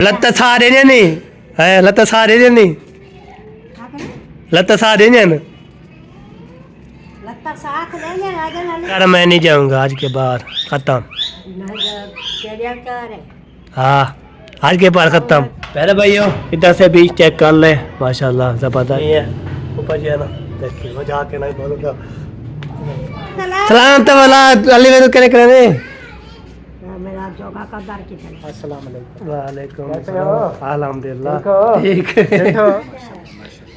लत्त सारे ने नहीं है, लत्त सारे ने नहीं, लत्त सारे ने न। यार मैं नहीं जाऊंगा आज के बाद, खत्म। हाँ आज के बाद खत्म। पहले भाइयों इधर से बीच चेक कर ले, माशाल्लाह जबरदस्त नहीं है। ऊपर जो है ना देखिए वो जाके नहीं बोलूंगा सलाम तो वाला अली में तो करे करे अस्सलाम वालेकुम। वालेकुम अस्सलाम। अल्हम्दुलिल्लाह ठीक है।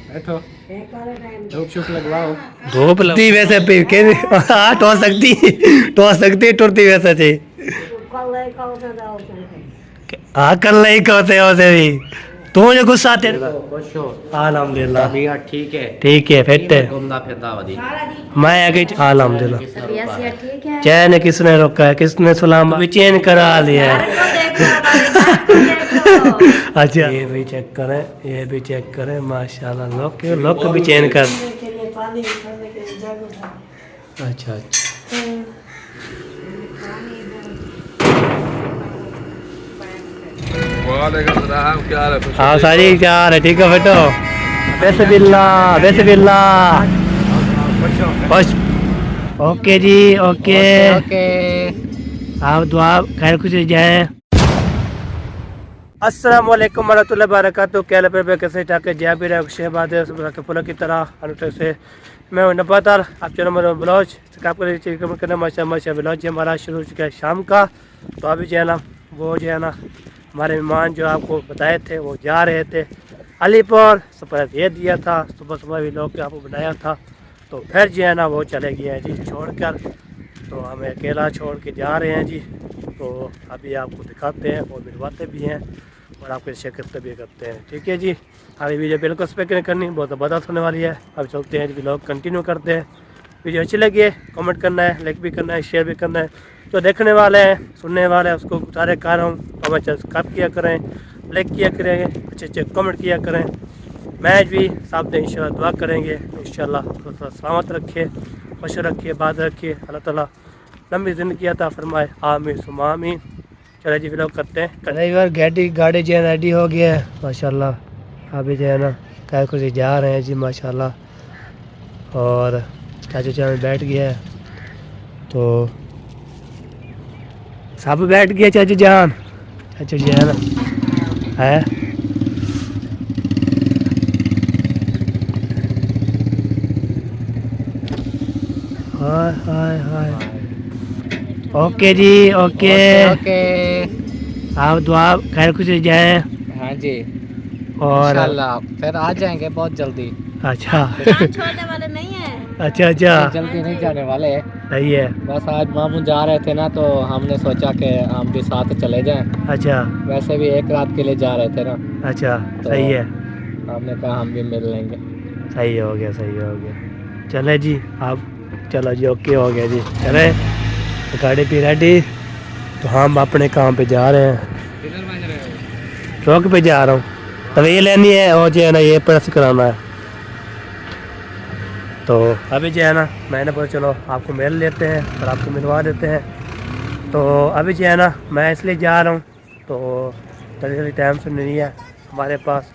बैठो धूप शुप लगवाओ। धूप लगती वैसे पे के हाँ टो सकती टुरती वैसे थी। हाँ कर ले कहते हो से भी तू मुझे गुस्सा आते अल्हम्दुलिल्लाह ठीक है फिर घूमना फिरना वधी मैं आगे अल्हम्दुलिल्लाह। चैन किसने रोका है, किसने सलाम भी चैन करा लिया है। अच्छा ये भी चेक करें, ये भी चेक करें माशाल्लाह। लोग भी चैन कर। अच्छा अच्छा हाँ सारी क्या है ठीक है बेटो। वैसे बिल्ला ओके जी ओके आप दुआ खैर कुछ जाए। अस्सलाम वालेकुम वरहमतुल्लाहि वबरकातुहू। क्या पे कैसे ठाके जय भी शहबाद फुल की तरह अनुटे से मैं हूं नबातार आप चलो मेरा ब्लाउज कमेंट करना माशा ब्लाउज जो हमारा शुरू हो चुका है शाम का। तो अभी जो है ना वो जो है ना हमारे मेहमान जो आपको बताए थे वो जा रहे थे अलीपुर। सरप्राइज ये दिया था सुबह सुबह भी लोग आपको बनाया था। तो फिर जो है ना वो चले गए हैं जी छोड़कर। तो हमें अकेला छोड़ के जा रहे हैं जी। तो अभी आपको दिखाते हैं और मिलवाते भी हैं और आपके शिरकत भी करते हैं। ठीक है जी अभी वीडियो बिल्कुल स्पेक नहीं करनी, बहुत ज़बरदस्त होने वाली है। अब चलते हैं व्लॉग कंटिन्यू करते हैं। वीडियो अच्छी लगी है कमेंट करना है, लाइक भी करना है, शेयर भी करना है। जो देखने वाले हैं सुनने वाले हैं उसको सारे कह रहा हूँ हमें सब्सक्राइब किया करें, लाइक किया करेंगे, अच्छे अच्छे कमेंट किया करें। मैच भी साथ इंशाल्लाह दुआ करेंगे इंशाल्लाह थोड़ा सलामत रखे, खुश रखिए, बात रखिए, अल्लाह ताला लंबी ज़िंदगी अता फरमाए आमीन सुम्मा आमीन। चलो जी व्लॉग करते हैं। ड्राइवर गाड़ी जो है रेडी हो गया है माशाल्लाह। अभी जो है ना क्या कुछ जा रहे हैं जी माशाल्लाह। और चाचू चाचा बैठ गया है तो सब बैठ गया चाचू जान। चाचू जी है ना है हाय हाय हाय ओके जी ओके ओके आप दुआ खैर कुछ जाए। हाँ जी और इंशाल्लाह फिर आ जाएंगे बहुत जल्दी। अच्छा छोड़ने वाले नहीं है। अच्छा अच्छा जल्दी नहीं जाने वाले, सही है। बस आज मामू जा रहे थे ना तो हमने सोचा कि हम भी साथ चले जाएं। अच्छा वैसे भी एक रात के लिए जा रहे थे ना अच्छा तो सही है हमने कहा हम भी मिल लेंगे। सही हो गया सही हो गया। चले जी आप चलो जी ओके हो गया जी। चले गाड़ी भी रेडी। तो हम अपने काम पे जा रहे हैं, चौक पे जा रहा हूँ। तो ये लेनी है और जो है ना ये प्रेस कराना है। तो अभी जो है ना मैंने बोला चलो आपको मिल लेते हैं और आपको मिलवा देते हैं। तो अभी जो है ना मैं इसलिए जा रहा हूँ तो जल्दी टाइम से नहीं है हमारे पास।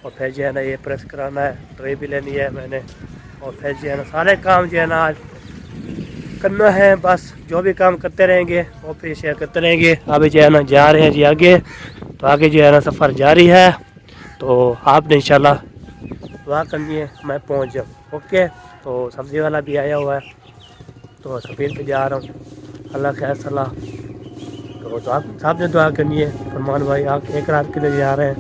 और फिर जो है ना ये प्रेस कराना है, ट्रे भी लेनी है मैंने। और फिर जो है ना सारे काम जो है ना आज करना है। बस जो भी काम करते रहेंगे वो फिर शेयर करते रहेंगे। अभी जो है ना जा रहे हैं जी आगे। तो आगे जो है ना सफ़र जारी है। तो आपने इंशाल्लाह दुआ करनी है मैं पहुंच जाऊँ। ओके तो सब्ज़ी वाला भी आया हुआ है तो सफ़ीर पे जा रहा हूँ अल्लाह खैर सलाह। तो आप साहब ने दुआ करनी है फरमान भाई आप एक रात के लिए जा रहे हैं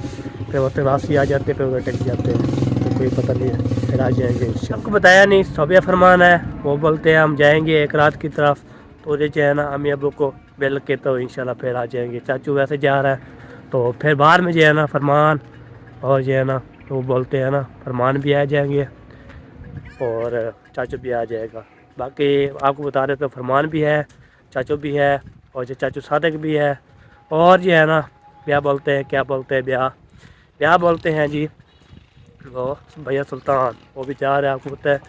फिर वो वापसी आ जाते फिर वो टिक जाते हैं तो कोई पता नहीं है फिर आ जाएंगे। सबको बताया नहीं सोबिया फरमान है वो बोलते हैं हम जाएंगे एक रात की तरफ। तो ये जो है ना अम्मी अबू को मिल के तो इंशाल्लाह फिर आ जाएंगे। चाचू वैसे जा रहा है तो फिर बाहर में जो है ना फरमान और जो है ना वो बोलते हैं ना फरमान भी आ जाएंगे और चाचू भी आ जाएगा। बाकी आपको बता रहे तो फरमान भी है, चाचू भी है और जो चाचू सादक भी है। और जो है ना ब्याह बोलते हैं क्या बोलते हैं ब्याह बोलते हैं जी वो भैया सुल्तान वो भी जा रहा है आपको पता है।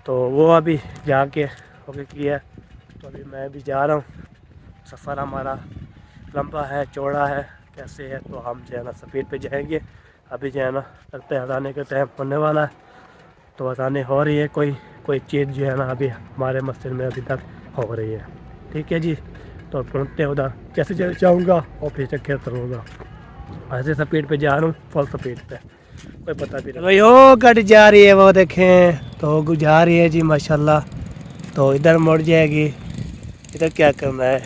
तो वो अभी जाके ओके किया है। तो अभी मैं भी जा रहा हूँ। सफ़र हमारा लंबा है चौड़ा है कैसे है। तो हम जो है ना स्पीड पे जाएंगे। अभी जो है ना लगता है अजाने का टाइम होने वाला है, तो अजाने हो रही है। कोई चीज़ जो है ना अभी हमारे मस्जिद में अभी तक हो रही है। ठीक है जी, तो पहुँचते हैं उधर। जैसे जैसे जाऊँगा और फिर चक्कर करूँगा। ऐसे स्पीड पे जा रहा हूँ, फुल स्पीड पे, कोई पता भी नहीं। भाई वो गाड़ी जा रही है, वो देखें तो जा रही है जी माशाल्लाह। तो इधर मुड़ जाएगी, इधर क्या करना है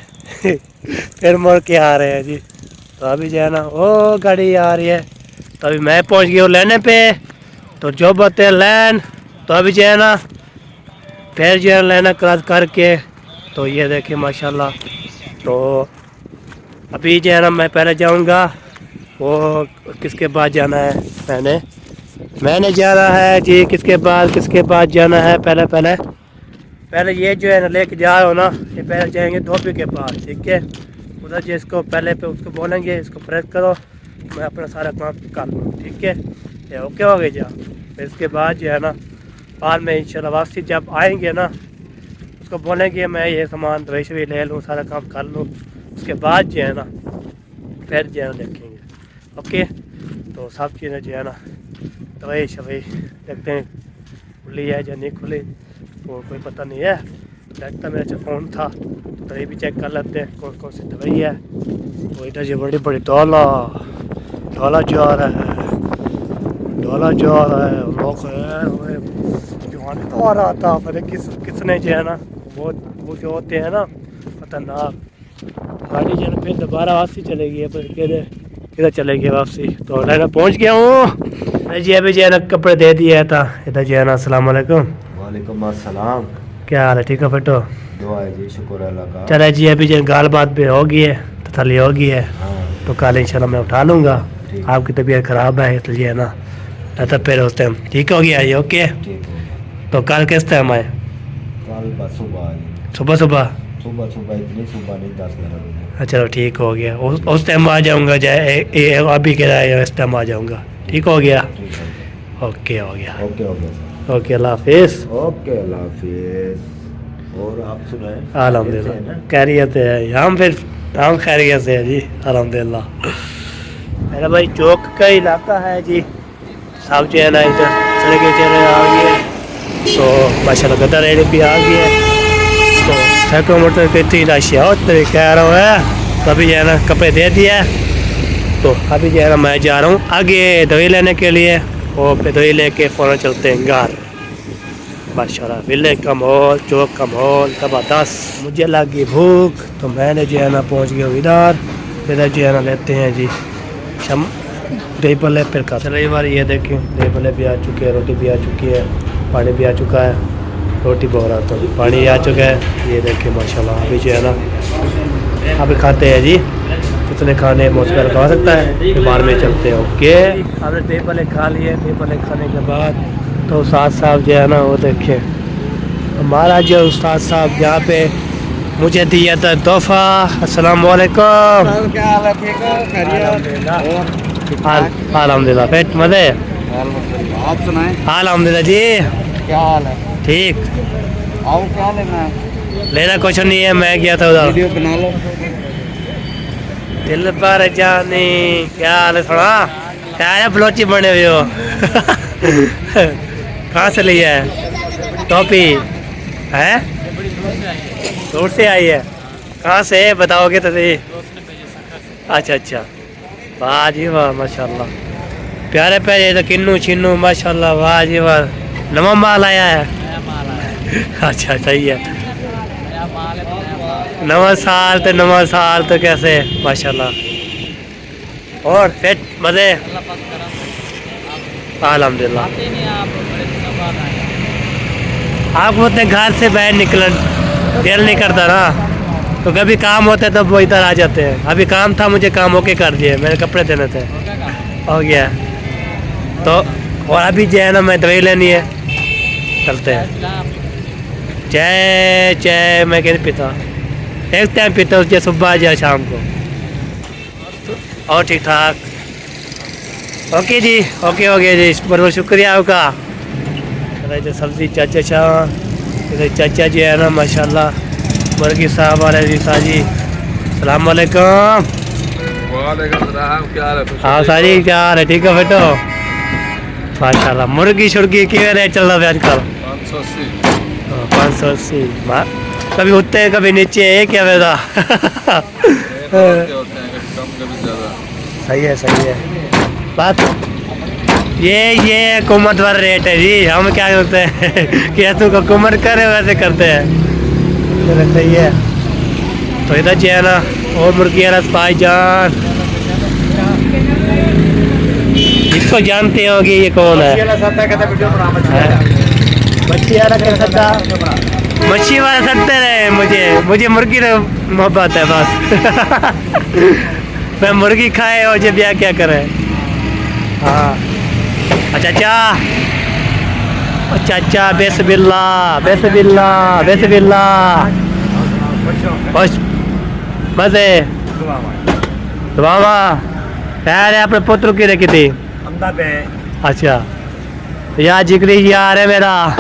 फिर मुड़ के आ रहे हैं जी। तो अभी जो है ना वो गाड़ी आ रही है। तो अभी मैं पहुंच गया हूँ लेने पे। तो जो बोलते हैं लैन, तो अभी जो है ना फिर जो है लेना क्रॉस करके, तो ये देखिए माशाल्लाह। तो अभी जो है ना मैं पहले जाऊंगा, वो किसके बाद जाना है, मैंने जाना है जी। किसके बाद जाना है, पहले ये जो है ना लेके जा रहा हो ना, ये पहले जाएंगे धोबी के पास। ठीक है, उधर जिसको पहले पे उसको बोलेंगे इसको प्रेस करो, मैं अपना सारा काम कर लूँ। ठीक है, ये ओके हो गई जा। फिर इसके बाद जो है ना बाद में इंशाल्लाह वापसी जब आएंगे ना, उसको बोलेंगे मैं ये सामान दवाई शवाई ले लूँ, सारा काम कर लूँ। उसके बाद जो है ना फिर जो है ना देखेंगे। ओके, तो सब चीज़ें जो है ना दवाई शवाई देखते हैं खुली है या नहीं खुली, वो कोई पता नहीं है। लगता मेरा जो फ़ोन था, तो दवाई भी चेक कर लेते हैं कौन कौन सी दवाई है। तो इधर ये बड़ी बड़ी डोला जा रहा है, लोग है जो तो आ रहा था। पता किसने जो है ना वो जो होते हैं ना खतरनाक, गाड़ी जो है ना फिर दोबारा वापसी चलेगी। किधर चलेगी वापसी। तो लेना पहुंच गया हूँ जी। अभी जो है ना कपड़े दे दिया था। इधर जो है ना अस्सलाम वालेकुम। वालेकुम अस्सलाम। क्या हाल है, ठीक है फटो? दुआ है जी, शुक्र अल्लाह का। चले जी, अभी जो गाल बात भी हो गई है, तसल्ली हो गई है। हाँ तो कल इंशाल्लाह मैं उठा लूँगा। ठीक। आपकी तबीयत ख़राब है इसलिए ना, तो फिर उस टाइम ठीक हो गया ये। ओके, ठीक हो गया। तो कल किस टाइम आए? कल बस सुबह आ जाएंगे। सुबह सुबह? सुबह इतनी सुबह नहीं, 10-11 बजे। चलो ठीक हो गया, उस टाइम आ जाऊँगा। चाहे अभी कह रहा है इस टाइम आ जाऊँगा। ठीक हो गया, ठीक है, ओके हो गया। Okay sir. ओके, अल्लाह हाफिज़। ओके अल्लाह हाफिज़। और आप सुनाएं? अल्हम्दुलिल्लाह खैरियत है, हम खैरियत से है जी, अल्हम्दुलिल्लाह। मेरा भाई चौक का इलाका है जी, सब जो है ना इधर सड़कें चले आ गई है। तो माशाल्लाह गदर रेडी भी आ गई है। तो सैकड़ों मोटर की इतनी राशियाँ होती कह रहा है। तो अभी जो है ना कपड़े दे दिया है। तो अभी जो है ना मैं जा रहा हूँ आगे दवाई लेने के लिए, और फिर दवाई लेके फ़ौरन चलते हैं घर। माशाल्लाह विले का माहौल, चौक का माहौल ज़बरदस्त। मुझे लगी भूख, तो मैंने जो है ना पहुँच गया इधर जो है ना लेते हैं जी शम दही भल्ले। फिर का चलो बार ये देखें, दही भल्ले भी आ चुके हैं, रोटी भी आ चुकी है, पानी भी आ चुका है। रोटी बहुत रहा तो पानी आ चुका है। ये देखें माशाल्लाह। अभी जो है ना अभी खाते हैं जी, कितने खाने मौसम खा सकता है, फिर बाद में चलते हैं। ओके, हमने दही भल्ले खा लिए। दही भल्ले खाने के बाद तो उस्ताद साहब जो है ना वो देखें, हमारा जो उस्ताद साहब यहाँ पे मुझे दिया था तोहफा। अस्सलाम वालेकुम। क्या हाल है, ठीक हो? खैरियत? अल्हम्दुलिल्लाह, पेट मजे। आप सुनाएं, अल्हम्दुलिल्लाह जी, क्या हाल है? ठीक। आओ, क्या लेना है? लेना कुछ नहीं है, मैं गया था उधर। वीडियो बना लो। दिल पर जानी, क्या हाल है? थोड़ा क्या है, बलोची बने हुए हो कहाँ से लिया है टोपी? है दूर से आई है? कहाँ से बताओगे तो सही। अच्छा, वाह जी वाह, माशाल्लाह प्यारे प्यारे। तो किन्नू छिन्नू माशाल्लाह, वाह जी वाह। नवा माल आया है? अच्छा, सही है। नवा साल तो कैसे माशाल्लाह। और फिट मज़े? अल्हम्दुलिल्लाह। आपको अपने घर से बाहर निकलन दिल नहीं करता ना, तो कभी काम होता है तब वो इधर आ जाते हैं। अभी काम था, मुझे काम होके कर दिए, मेरे कपड़े देने थे, हो गया। तो और अभी जो है ना मैं दवाई लेनी है, चलते हैं। चाय मैं कैसे पीता, एक टाइम पीता हूँ, सुबह या शाम को। और ठीक ठाक, ओके जी, ओके हो गया जी, बहुत बहुत शुक्रिया आपका। जो सब्ज़ी चाचा जी है ना माशाल्लाह, मुर्गी साहब वाले जी, सलाम वालेकुम। क्या हाल है? हाँ सारी क्या हाल है? ठीक है बेटो माशाल्लाह। मुर्गी शुर्गी क्या रेट चल रहा है आजकल? 580। 580। कभी उठते हैं कभी नीचे है क्या वैसा? होते हैं कभी कम कभी ज्यादा। सही है बात। ये हुकूमत वाला रेट है जी, हम क्या करते हैं कि तू हुकूमत करे वैसे करते हैं। चलो सही है। तो इधर जो है ना और मुर्गियाँ रस भाईजान, इसको जानते होगी ये कौन है? मच्छी वाला कर सकता, मच्छी वाला सकते रहे। मुझे मुर्गी से मोहब्बत है बस। मैं मुर्गी खाए और जब क्या करे। हाँ अच्छा बिस्मिल्लाह बस मजे मामा यार अपने पुत्र की रखी थी। अच्छा यार जिगरी यार है मेरा।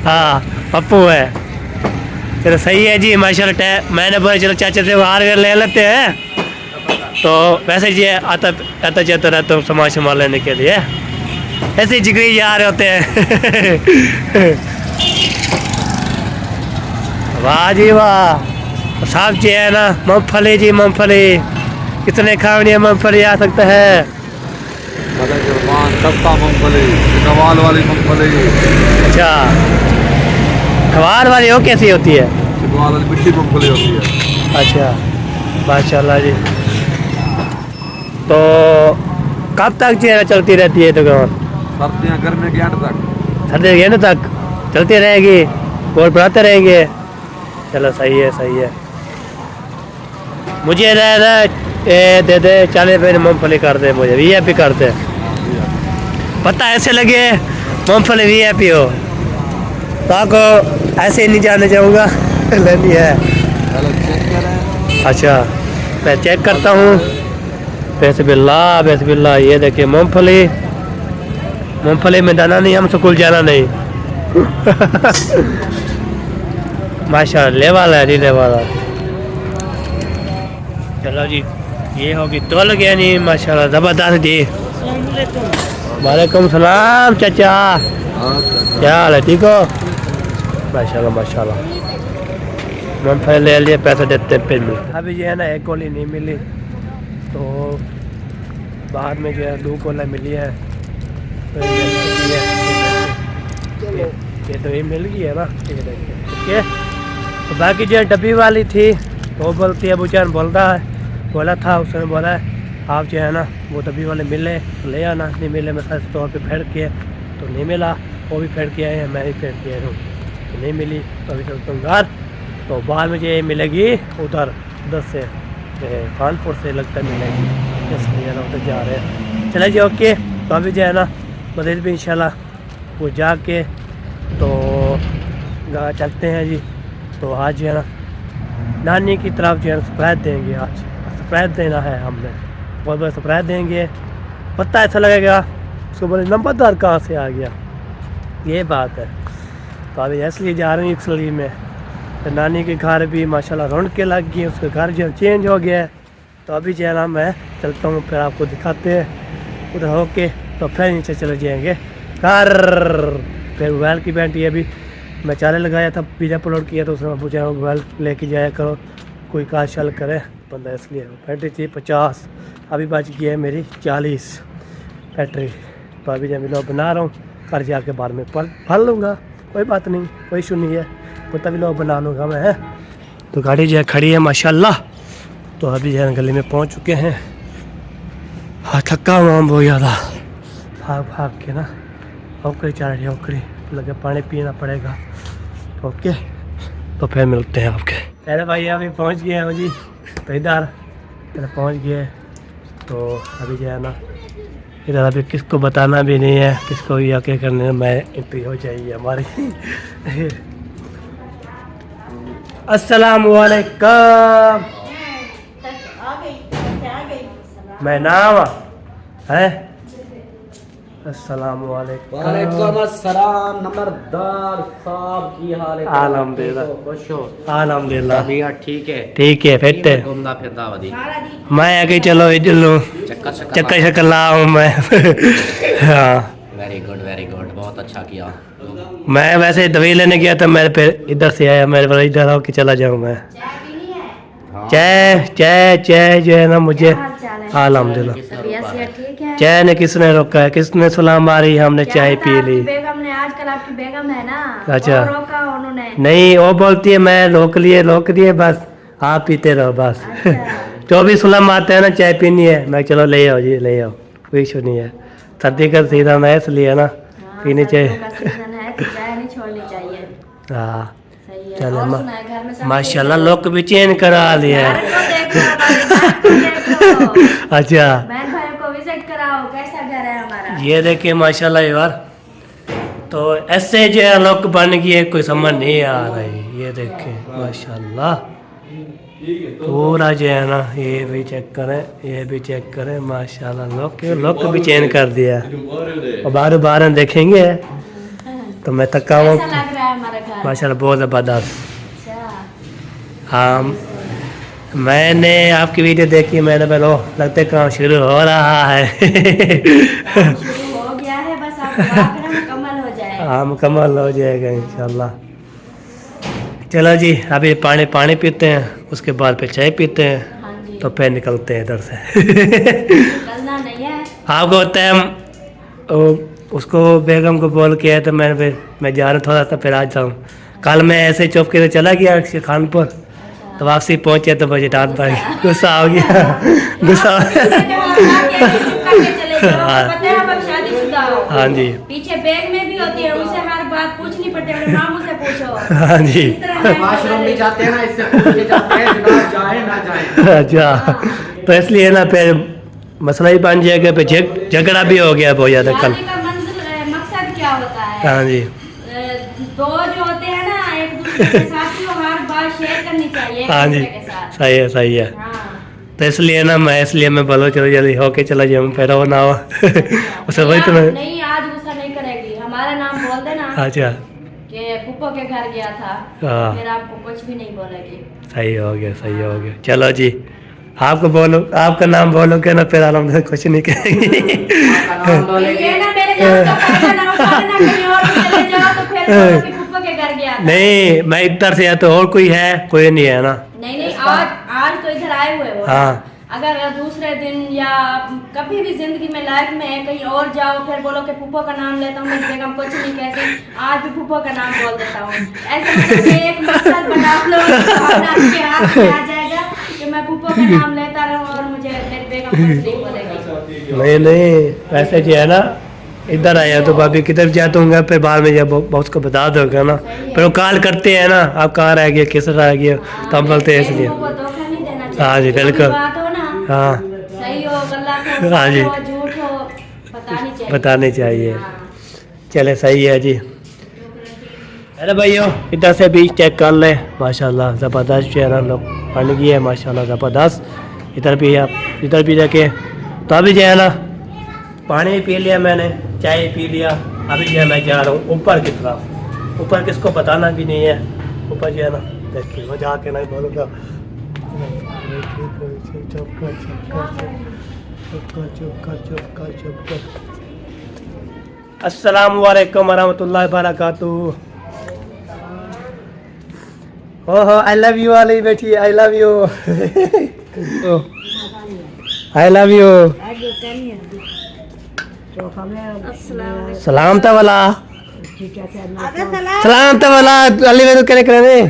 हाँ पप्पू है। चलो सही है जी माशाल्लाह। मैंने बोला चलो चाचा से हार ले लेते हैं। तो वैसे ये आता जाता रहता हूँ सामान सामान लेने के लिए, ऐसे ही जिगरी यार होते हैं। वाह जी वाह। साहब जी है ना मूँगफली जी, मूँगफली कितने खावनी है मूँगफली आ सकता है? सस्ता मूंगफली, कवाल वाली मूंगफली। अच्छा कवाल वाली वो कैसी होती है? कवाल वाली मिट्टी मूंगफली होती है। अच्छा माशाल्लाह जी। तो कब तक चेहरा चलती रहती है दुकान? सर्दियाँ गर्मी के एंड तक। सर्दी के एंड तक चलती रहेगी और बढ़ाते रहेंगे। चलो सही है। मुझे दे दे 40 रुपये मूँगफली कर दे, मुझे VIP कर दे। पता ऐसे लगे मूँगफली VIP हो तो आपको ऐसे ही नहीं जाने जाऊँगा। लेनी है। अच्छा मैं चेक करता हूँ। बिस्मिल्लाह। ये देखिए मूँगफली में दाना नहीं, हम स्कूल जाना नहीं। माशाल्लाह ले वाला। चलो जी ये होगी तोल गया नहीं माशाल्लाह ज़बरदस्त जी। वालेकुम सलाम चाचा, क्या हाल है? ठीक हो? माशाल्लाह। मूँगफली ले लिए, पैसे देते फिर मिल। अभी जो है ना एक गोली नहीं मिली तो बाद में जो है 2 गोला मिली है। तो ये तो ये मिल गई है ना। ठीक। तो बाकी जो डब्बी वाली थी वो बोलती है, अबूजान बोला था उसने बोला है आप जो है ना वो डब्बी वाले मिले तो ले आना, नहीं मिले मैं सच तौर पे फेंक के तो नहीं मिला। वो भी फेंक के आए हैं, मैं भी फेंक के आया हूँ तो नहीं मिली। तो अभी चलता हूँ घर। तो बाद में जो ये मिलेगी उधर से कानपुर से लगता मिलेगी, इसलिए ना उधर जा रहे हैं। चले जी ओके। तो अभी जो है ना मजीद भी इंशाल्लाह वो जाके तो चलते हैं जी। तो आज जो है ना नानी की तरफ जो है सरप्राइज देंगे। आज सरप्राइज देना है हमने, बहुत बड़ा सरप्राइज देंगे। पता ऐसा लगेगा उसको बोले नंबरदार कहाँ से आ गया, ये बात है। तो अभी इसलिए जा रहे हैं इसलिए में। तो नानी के घर भी माशाल्लाह रौनक के लग गई, उसका घर जो चेंज हो गया है। तो अभी जो है ना मैं चलता हूँ, फिर आपको दिखाते हैं उधर होके। तो फिर नीचे चले जाएंगे घर। फिर मोबाइल की बैटरी अभी मैं चाले लगाया था, पिज़्ज़ा अपलोड किया तो उसने पूछा मोबाइल लेके जाया करो, कोई काज शल करे बंदा, इसलिए बैटरी थी 50, अभी बच गई है मेरी 40 बैटरी। तो अभी जब मैं बना रहा हूँ, घर जाके बाद में भर लूँगा, कोई बात नहीं, कोई इशू नहीं है, तो तभी लोग बना लूँगा मैं है। तो गाड़ी जो है खड़ी है माशाल्लाह। तो अभी जो है गली में पहुँच चुके हैं। हाँ थका हुआ हम बहुत ज़्यादा, भाग के ना ओकड़ी चाह रही है, ओकड़ी लगे पानी पीना पड़ेगा। ओके तो फिर मिलते हैं आपके। अरे भाई अभी पहुंच गए हैं जी, तो इधर पहुंच गए। तो अभी जो है ना इधर अभी किसको बताना भी नहीं है, किसको या क्या करने मैं एंट्री हो जाएगी हमारी। अस्सलाम वालेकुम। मैं नाम है अस्सलाम वालेकुम। वालेकुम अस्सलाम नंबरदार साहब की हाल है? अल्हम्दुलिल्लाह। खुश हो? अल्हम्दुलिल्लाह तबीयत ठीक है? ठीक है फिट घूमना फिरना वधी मैं आगे चलो इधर लो चक्कर शक्कर लाऊं मैं हाँ वेरी गुड बहुत अच्छा किया। मैं वैसे दवाई लेने गया था मेरे पे इधर से आया मेरे पर इधर आओ कि चला जाऊँ मैं चाय चाय चाय जो है ना मुझे अल्हम्दुलिल्लाह ठीक है। चाय ने किसने रोका है किसने सलाम मारी हमने चाय पी ली। बेगम ने आजकल आपकी बेगम है ना अच्छा। वो रोका उन्होंने। नहीं वो बोलती है मैं रोक लिए बस आप पीते रहो बस जो भी सलाम आते हैं ना चाय पीनी है मैं चलो ले आओ जी ले आओ कोई इशू नहीं है सर्दी का सीजन है इसलिए ना पीनी चाहिए। सीजन है तो चाय नहीं छोड़नी चाहिए। हाँ सही है। चलो और सुनाए घर में सब माशाल्लाह लोग भी चेंज करा लिया है। अच्छा बहन भाइयों को विजिट कराओ कैसा घर है हमारा। ये देखिए माशाल्लाह यार तो ऐसे जो है लोग बन गए कोई समझ नहीं आ रही। ये देखें माशाल्लाह पूरा जो है ना ये भी चेक करें माशाल्लाह लोग भी चेंज कर दिया और बार देखेंगे तो मैं थका हूँ कैसा लग रहा है हमारा घर? माशाल्लाह बहुत ज़बरदस्त। अच्छा हाँ मैंने आपकी वीडियो देखी मैंने बोलो लगता है काम शुरू हो रहा है शुरू हो गया है बस आप दुआ करें मुकम्मल हो जाए। हाँ मुकम्मल हो जाएगा इंशाल्लाह। चलो जी अभी पानी पीते हैं उसके बाद फिर चाय पीते हैं हाँ जी तो फिर निकलते हैं इधर से निकलना नहीं है। आपको होता है उसको बेगम को बोल के आया तो मैं जा रहा थोड़ा सा फिर आ जाऊँ। कल मैं ऐसे चुप के चला गया खानपुर तो वापसी पहुंचे तो मुझे डांट पड़ी गुस्सा हो गया गुस्सा हाँ जी पीछे बैग में भी होती है उनसे हर बात पूछनी पड़ती है मामू से पूछो। हाँ जी वॉशरूम भी जाते हैं ना इससे पूछ के जाते हैं जनाब जाए ना जाए। अच्छा तो इसलिए ना फिर मसला ही बन जाएगा फिर झगड़ा भी हो गया बहुत ज़्यादा कल। शादी का मकसद क्या होता है? हाँ जी दो जो होते हैं ना एक दूसरे के साथ ही वो हर बात शेयर करनी चाहिए एक हाँ जी दूसरे के साथ। सही है हाँ तो इसलिए मैं बोलो चलो जल्दी होके चला जाऊँ फिर वो ना हो उसे वही तो मैं नहीं आज गुस्सा नहीं करेगी हमारा नाम बोल देना अच्छा कि पुप्पो के घर गया था हाँ फिर आपको कुछ भी नहीं बोलेगी। सही हो गया चलो जी आपको बोलो आपका नाम बोलोगे ना फिर अलहमदुलिल्लाह कुछ नहीं कहेंगे। ये ना मेरे नाम का फायदा ना उठाना कहीं और चले जाओ तो फिर बोलो कि पुप्पो के घर गया था। नहीं मैं इधर से या तो और कोई है कोई नहीं है ना। नहीं आज तो इधर आए हुए हो। हाँ अगर दूसरे दिन या कभी भी जिंदगी में लाइफ में कहीं और जाओ फिर बोलो कि पुप्पो का नाम लेता हूँ मैं बेगम कुछ नहीं कहती आज भी पुप्पो का नाम बोल देता हूँ ऐसे मतलब एक मकसद बना लो आपके हाथ में आ जाएगा कि मैं पुप्पो का नाम लेता रहूँ और मुझे फिर बेगम कुछ नहीं बोलेगी। नहीं वैसे जो है ना इधर आया तो भाभी किधर जाता हूँ फिर बाद में जब उसको बता दोगे ना फिर वो कॉल करते हैं ना आप कहाँ रह गए किस रह गए तो हम बोलते हैं इसलिए। धोखा नहीं देना चाहिए। हाँ जी बिल्कुल बात हो ना हाँ सही हो गलत हो हाँ जी। सच हो झूठ हो बतानी चाहिए। बताने चाहिए हाँ। चले सही है जी। अरे भाइयों इधर से भी चेक कर ले माशाल्लाह ज़बरदस्त जो है ना लोग बन गई है माशाल्लाह ज़बरदस्त। इधर भी देखे तो अभी जो है ना पानी पी लिया मैंने चाय पी लिया अभी जो है मैं जा रहा हूँ ऊपर की तरफ। ऊपर किसको बताना भी नहीं है ऊपर जो है ना देखिए वो जाके नहीं बोलूँगा। अस्सलामु अलैकुम वरहमतुल्लाहि वबरकातुहू। ओहो आई लव यू वाली बेटी I love you I love you सलाम वाला अली में तो करे करे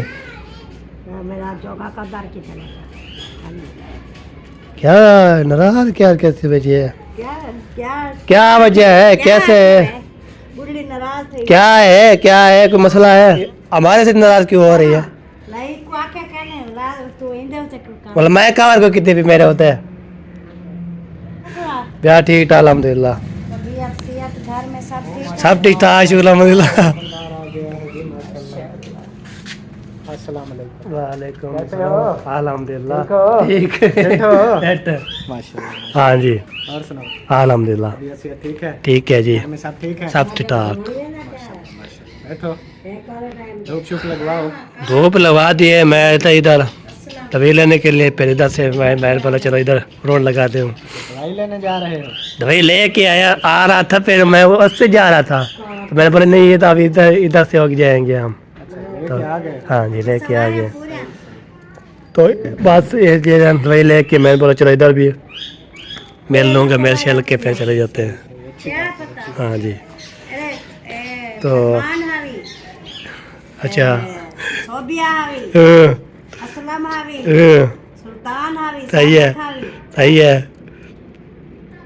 क्या नाराज क्या कैसे बेटी है क्या वजह है कैसे है क्या है कोई मसला है हमारे से नाराज क्यों हो रही है? बोला मैं कहा को कितने भी मेरे होते हैं ब्याह ठीक था अल्हम्दुलिल्लाह सब ठीक था शुक्र अल्हम्दुलिल्लाह। वालेकुम अल्हम्दुलिल्लाह ठीक है माशाल्लाह। हाँ जी और सुनाओ, अल्हम्दुलिल्लाह ठीक है? ठीक है जी घर में सब ठीक है? सब ठीक बैठो, धूप शूप लगवाओ। धूप लगा दिए मैं था इधर दवाई लेने के लिए फिर इधर से मैं बोला चलो इधर रोड लगा दे दवाई लेने जा रहे हो? दवाई लेके आया आ रहा था फिर मैं वो उससे जा रहा था तो मैंने बोला नहीं ये तो अभी इधर इधर से होके जाएंगे हम लेके आ गए? हाँ जी लेके आ गए तो बस ये दवाई लेके मैंने बोला चलो इधर भी मिल लूँगा मिल शेल के फिर चले जाते हैं हाँ जी तो अच्छा सही है सही है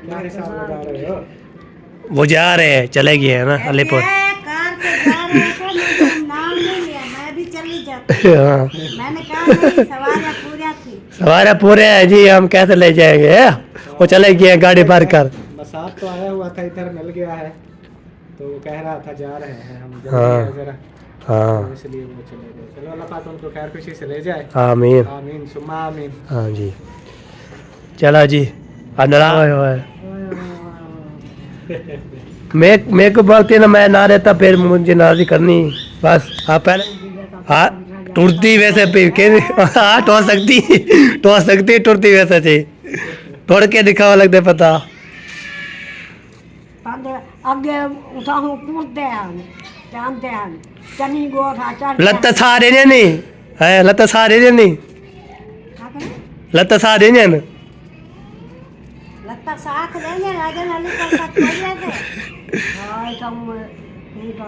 क्या हिसाब लगा रहे हो? वो जा रहे हैं चले गए हैं ना अलीपुर हाँ सवारियाँ पूरे हैं जी हम कैसे ले जाएंगे वो चले गए हैं गाड़ी भर कर बरसात तो आया हुआ था, इधर मिल गया है तो वो कह रहा था जा रहे हैं हम जल्दी हाँ। है जरा, हाँ तो इसलिए वो चले गए। चलो अल्लाह पाक उनको खैर खुशी से ले जाए। आमीन आमीन सुम्मा आमीन। हाँ जी चला जी नाराज हुआ है मैं को बोलती ना मैं ना रहता फिर मुझे नाराजी करनी बस आप पहले हाँ टूटती वैसे हाँ टो सकती टूटती वैसे थी तोड़ के दिखावा लगते पता अगे उठाऊं कूदते हैं जानते हैं चनी गोठा चढ़ लत्ता सारे ने नहीं है लत्ता सारे ने नहीं लत्ता सारे ने लगता साथ देंगे आगे नाली कर सकते हैं हां तुम नहीं तो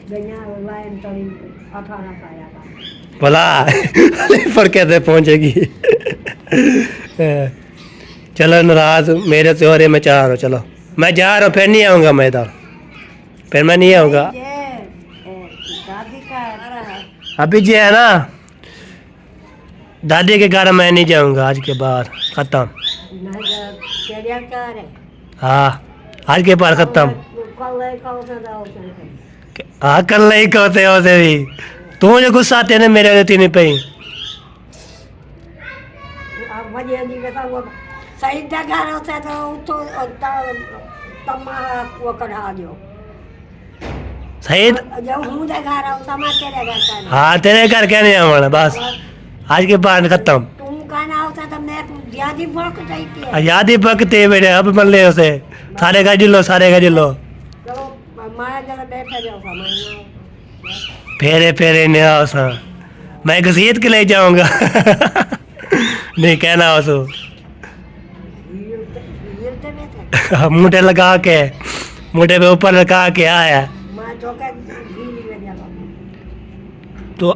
दुनिया लाइन तो 18 पाया था बोला पर कैसे पहुंचेगी चलो नाराज मेरे से और मैं चाह रहा हूँ चलो मैं जा रहा हूँ फिर नहीं आऊँगा मैं इधर फिर मैं नहीं आऊँगा दादी का अभी जी है ना दादी के घर मैं नहीं जाऊँगा आज के बाद ख़त्म केरिया का है हाँ आज के बाद ख़त्म कल से जाओ हाँ कल नहीं कहते हो से भी तू मुझे गुस्सा आते ना मेरे रहती नहीं पे अब वजह नहीं बता वो सही जगह रहता तो तम्मा वो कढ़ा दो सही जब हूँ जगह रहा हूँ तम्मा तेरे घर का हाँ तेरे घर क्या नहीं आवाना बस आज के बाद ख़त्म तुम कहना होता तो मैं याद ही भड़क जाती है याद ही पकते मेरे अब मिल रहे उसे सारे का जिलो तो माया जरा बैठा जाओ सामान फेरे फेरे नहीं आओ सा मैं घसीट के ले जाऊंगा नहीं कहना हो सो मुठे लगा के मुठे पे ऊपर लगा के आया तो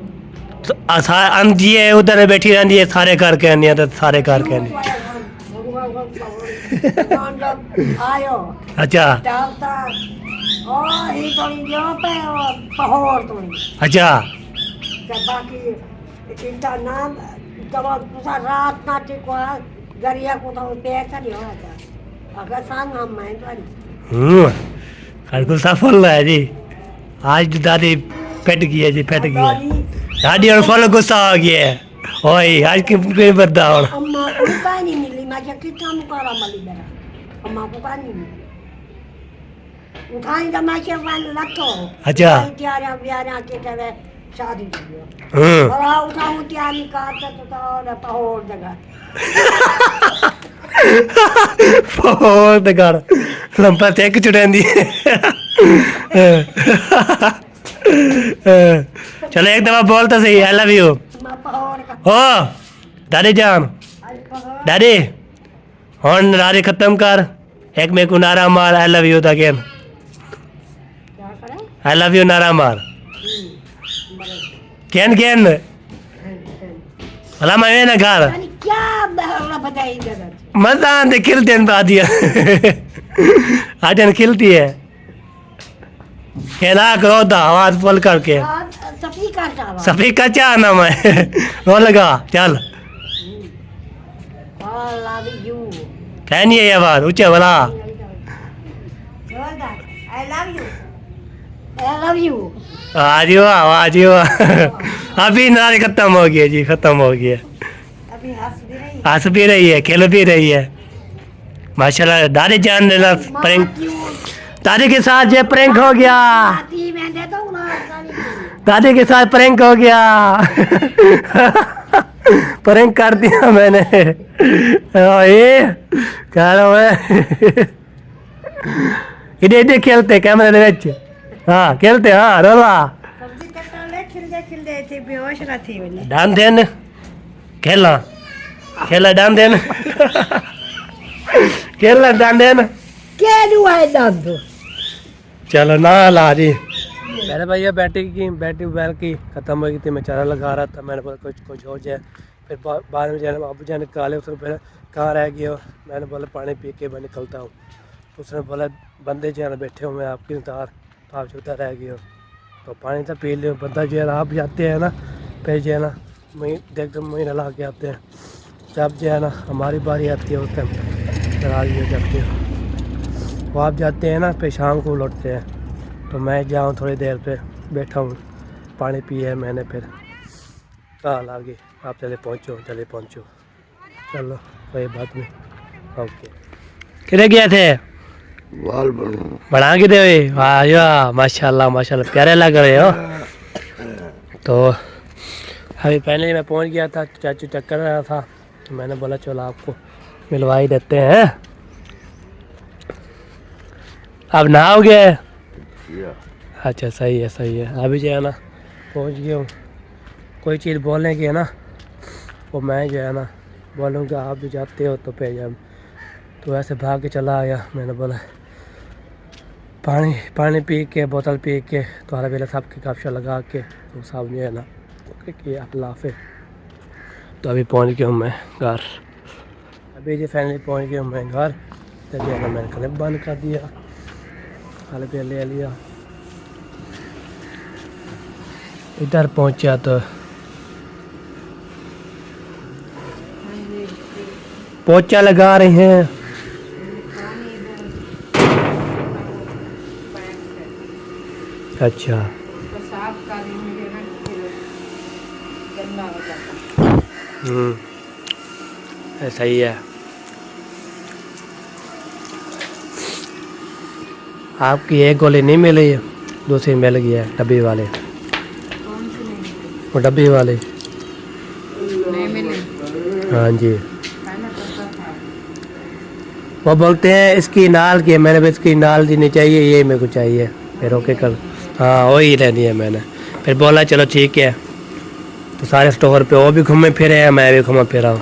जी है उधर बैठी रहती है सारे करके आनी है तो सारे करके आनी आयो अच्छा अच्छा बाकी चिंता नाम जब रात ना टिको गरिया को तो पैसा नहीं होता अगर सांग हम मैं बिल्कुल सफल है जी आज दादी फट गई है जी फट गई है दादी और फल गुस्सा आ गया है ओए आज की बर्दा और अम्मा को का नहीं मिली मैं क्या कितना मुकारा मली मेरा अम्मा को का नहीं मिली उठाई जमा के वन लतो अच्छा त्यारे ब्यारे के तवे शादी की बड़ा उठाऊं त्यारी का तो और पहोर जगह पहोर जगह लंपा टेक चुड़ांदी चलो एक दफा बोल तो सही आई लव यू हो दादी जान दादी हॉर्न नारे खत्म कर एक में को नारा मार I love you again I love you नारा मार कैन कैन भला मैं ना घर क्या बताई जगह मजा आते खिलते हैं बादिया आज खिलती है कहना करो तो आवाज बोल करके सफी का क्या नाम है रो लगा चल कहनी है ये बात ऊंचे बोला I love you. आज अभी नारी खत्म हो गया जी, खत्म हो गया। अभी हंस भी रही है, खेल भी रही है माशाल्लाह। दादी जान लेना प्रैंक, दादी के साथ ये प्रैंक हो गया, मैं दे दूँ ना दादी के साथ प्रैंक हो गया। प्रैंक कर दिया मैंने। ये कह रहा है इधर इधर खेलते कैमरे विच, हाँ खेलते, हाँ रोला सब्जी कटाले खिलदे थे बेहोश ना थी मैंने डान देन खेला, खेला डान देन, खेला डान देन। क्या हुआ है दादू चलो ना ला जी। मेरे भैया बैटरी बैल की ख़त्म हो गई थी, मैं चारा लगा रहा था, मैंने बोला कुछ हो जाए। फिर बाद में जाने अबू जाने काले, उसने बोला कहाँ रह गए हो, मैंने बोला पानी पी के मैं निकलता हूँ। उसने बोला बंदे जो है ना बैठे हुए हैं आपकी इंतजार, तो आप चलता रह गए हो तो पानी तो पी लो। बंदा जो है ना आप जाते हैं ना, फिर जो है ना देख महीना ला के आते हैं, जब जो है ना हमारी बारी आती है उस टाइम नाराज़ हो जाते हो। वो आप जाते हैं ना फिर शाम को लौटते हैं, तो मैं जाऊँ थोड़ी देर पे बैठा हूँ, पानी पिया है मैंने, फिर कॉल आ गई आप चले पहुँचो। चलो कोई बात नहीं, ओके। किधर गए थे? बाल बढ़ा के दे, वाह वाह माशाल्लाह माशाल्लाह, प्यारे लग रहे हो। तो अभी पहले मैं पहुंच गया था, चाचू चेक कर रहा था, तो मैंने बोला चलो आपको मिलवा ही देते हैं। अब नहाओगे? अच्छा सही है। अभी जो है ना पहुंच गया हूँ। कोई चीज़ बोलने की है ना, वो मैं जो है ना बोलूँगा आप भी जाते हो तो पे जाओ, तो ऐसे भाग के चला आया। मैंने बोला पानी पी के, बोतल पी के, तो हरा बेला साहब की काफशा लगा के, तो साहब जो है ना किया अल्लाह हाफ़िज़। तो अभी पहुंच गया हूँ मैं घर, अभी जो फाइनली पहुंच गया हूँ मैं घर। तो जो है ना मैंने क्लिप बंद कर दिया, हरा बेला ले लिया। इधर पहुंचा तो पोछा लगा रहे हैं। अच्छा सही है। आपकी एक गोली नहीं मिली, दूसरी मिल गई है डब्बी वाले, वो डब्बी वाले हाँ जी। वो बोलते हैं इसकी नाल की, मैंने भी इसकी नाल देनी चाहिए, ये मेरे को चाहिए। फिर ओके कर, हाँ वही लेनी है मैंने। फिर बोला चलो ठीक है। तो सारे स्टोर पे वो भी घूमे फिरे हैं, मैं भी घूमा फिरा हूँ।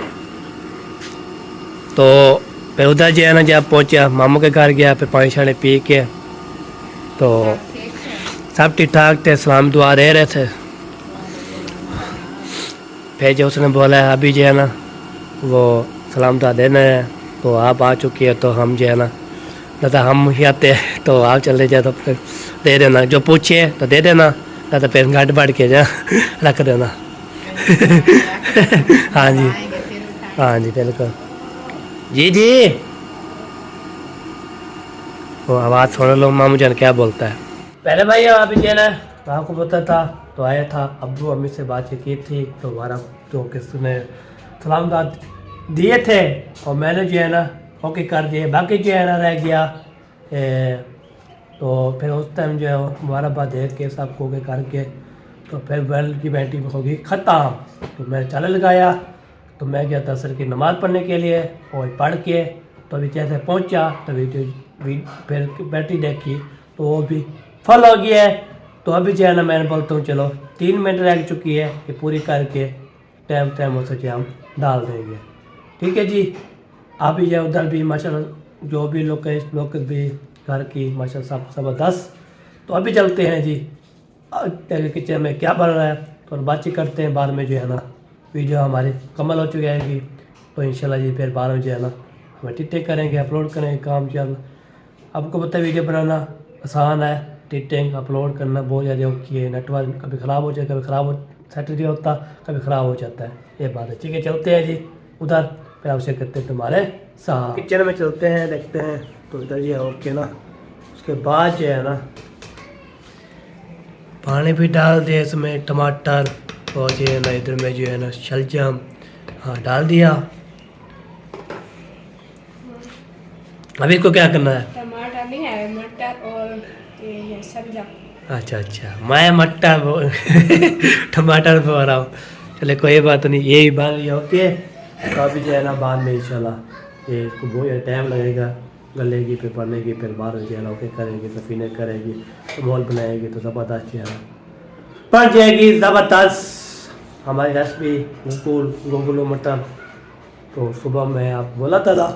तो फिर उधर जो है ना जब पहुँचा मामू के घर गया, फिर पानी शानी पी के, तो सब ठीक ठाक थे, सलाम दुआ दे रहे थे। फिर जो उसने बोला अभी जो है ना वो सलाम दुआ देना है, तो आप आ चुकी है, तो हम जो है ना तो हम ही आते तो आप चले जाए, तो फिर दे देना, जो पूछे तो दे देना, तो फिर घाट बढ़ के जा रख देना। हाँ जी बिल्कुल जी। वो आवाज़ सुन लो मामू जान क्या बोलता है। पहले भाई अभी जो है ना आपको पता था, तो आया था अब्बू अम्मी से बातचीत की थी, तो हमारा जो किसने सलाम दाद दिए थे, और मैंने जो है ना ओके कर दिए, बाकी जो है ना रह गया। तो फिर उस टाइम जो है मुबारकबाद दे के सबको ओके करके, तो फिर बेल की बैटरी होगी ख़त्म। तो मैं चाले लगाया, तो मैं गया था असर की नमाज़ पढ़ने के लिए, और पढ़ के तो अभी जैसे पहुंचा तो फिर बैटरी देखी तो वो भी फुल हो गया है। तो अभी जो है ना मैंने बोलता हूँ चलो 3 मिनट रह चुकी है, ये पूरी करके टाइम हो सके हम डाल देंगे, ठीक है जी। अभी जो उधर भी माशाल्लाह जो भी लोग भी घर की माशाल्लाह सब ज़बरदस्त। तो अभी चलते हैं जी किचन में क्या बन रहा है, तो बातचीत करते हैं। बाद में जो है ना वीडियो हमारी कमल हो चुकी है, तो इंशाल्लाह जी फिर बाद में जो है ना हम एडिटिंग करेंगे, अपलोड करेंगे, काम चल। आपको पता है वीडियो बनाना आसान है, एडिटिंग अपलोड करना बहुत ज़्यादा औखी है। नेटवर्क कभी ख़राब हो जाए, कभी ख़राब हो सेट नहीं होता, कभी ख़राब हो जाता है, ये बात है, ठीक है। चलते हैं जी उधर, फिर आपसे करते हैं तुम्हारे साथ। किचन में चलते हैं, देखते हैं। तो इधर ये ओके ना, उसके बाद जो है ना पानी भी डाल दिए इसमें, टमाटर और जो है ना इधर में जो है ना शलजम हाँ डाल दिया। अभी इसको क्या करना है? टमाटर नहीं है, मटर और ये सब्जा। अच्छा मैं मट्टा टमाटर बोल रहा हूँ। चले कोई बात नहीं, यही बात ये होती है। तो अभी जो है ना बाद में इंशाल्लाह ये इसको बहुत टाइम लगेगा, गलेगी फिर बनेगी, फिर बाद में जो है ना ओके करेगी, सफीने करेगी, तो मॉल बनाएगी, तो ज़बरदस्त जो है ना बन जाएगी ज़बरदस्त हमारी रेसिपी गोगुलो मटर। तो सुबह में आप बोला था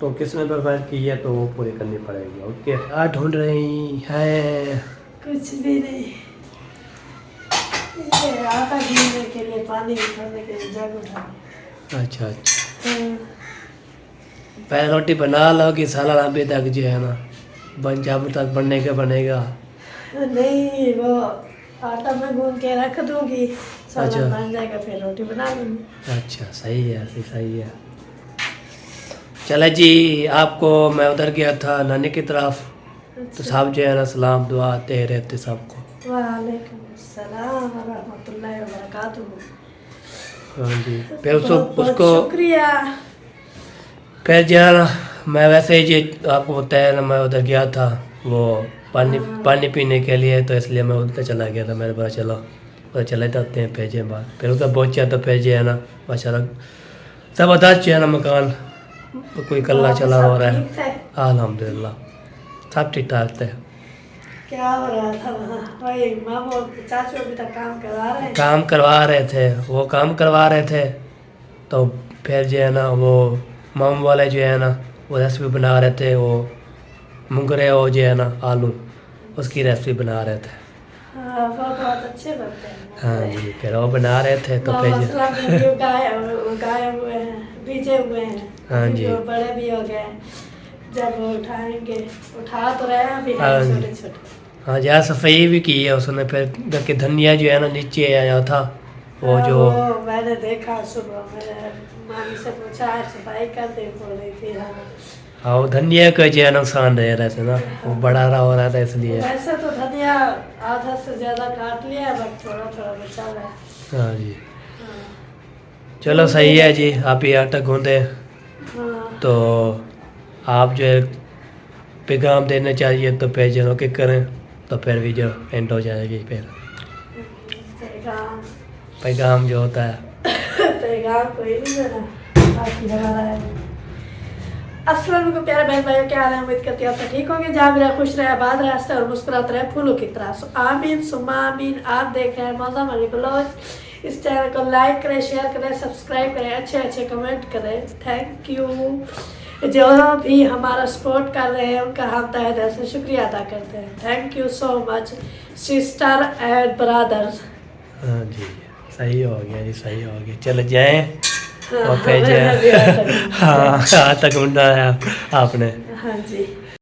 तो किसने प्रिपेयर की है तो वो पूरी करनी पड़ेगी। ओके क्या ढूंढ रही है? कुछ भी नहीं, ये आटा गूंदने के लिए, पानी निकालने के लिए जग उठा। अच्छा पहले रोटी बना लो कि साला अभी तक जो है ना बन जब तक बनने का बनेगा। नहीं, वो आटा में गूंद के रख दूंगी, सालन अच्छा। बन जाएगा, फिर रोटी बना लूंगी। अच्छा सही है, सही है। चले जी, आपको मैं उधर गया था नानी की तरफ, तो साहब जो है ना सलाम दुआ दे रहे थे सबको। वालेकुम सलाम व रहमतुल्लाहि व बरकातुहू। हाँ जी, फिर बहुत उसको शुक्रिया। फिर जो है ना मैं वैसे ही जी आपको बताया ना, मैं उधर गया था वो पानी पीने के लिए, तो इसलिए मैं उधर चला गया था। मैंने बोला चलो उधर चले जाते हैं भेजे बाद। फिर उधर पहुँचा तो फिर जो है ना माशाल्लाह ज़बरदस्त जो है ना मकान कोई कल्ला चला हो रहा है। ठीक थे? अल्हम्दुलिल्लाह सब ठीक ठाक थे। क्या हो रहा था वहाँ? वही मामू चाचू अभी तक काम करवा रहे हैं। काम करवा रहे थे, वो काम करवा रहे थे। तो फिर जो है ना वो मामू वाले जो है ना वो रेसिपी बना रहे थे, वो मुंगरे वो जो है ना आलू उसकी रेसिपी बना रहे थे। हाँ, वो बहुत अच्छे बनते हैं। हाँ जी, फिर वो बना रहे थे तो फिर मसला भी उगाए हुए हैं, बीजे हुए हैं। हाँ अभी जी। जो बड़े भी हो गए, जब वो उठाएंगे, उठा तो रहे हैं अभी, हाँ जी। छोटे छोटे। हाँ जहाँ सफाई भी की है उसने। फिर घर के धनिया जो है ना नीचे आया था वो जो वो मैंने देखा सुबह, मैंने मामी से पूछा सफाई कर दे, बोल रही थी हाँ। हाँ वो धनिया का जो है नुकसान रह रहा था ना, वो बड़ा रहा हो रहा था इसलिए। वैसे तो धनिया आधा से ज्यादा काट लिया, बट थोड़ा थोड़ा बचा हुआ है। हाँ जी चलो सही है जी। आप ये आटा गूंदे हाँ, तो आप जो है पैगाम देना चाहिए तो पेजों के करें, तो फिर वीडियो एंड हो जाएगी। फिर पैगाम जो होता है कोई नहीं देना, बाकी हमारा है। अस्सलाम वालेकुम प्यारे बहन भाइयों, क्या हाल है? उम्मीद करती हूँ आप सब ठीक होंगे, जहाँ भी रहे खुश रहे, आबाद रहे, हंसते और मुस्कुराते रहे फूलों की तरह। सो आमीन सुम्मा आमीन। आप देख रहे हैं मौसम अली ब्लॉग। इस चैनल को लाइक करें, शेयर करें, सब्सक्राइब करें, अच्छे अच्छे कमेंट करें। Thank you. जो भी हमारा सपोर्ट कर रहे हैं उनका हम तहे दिल से शुक्रिया अदा करते हैं। Thank you so much sister and brothers. हाँ जी सही हो गया जी, सही हो गया। चल जाए और हाँ, फिर मैंने भी आटा गूंदा। हाँ आटा गूंदा है आपने। हाँ जी।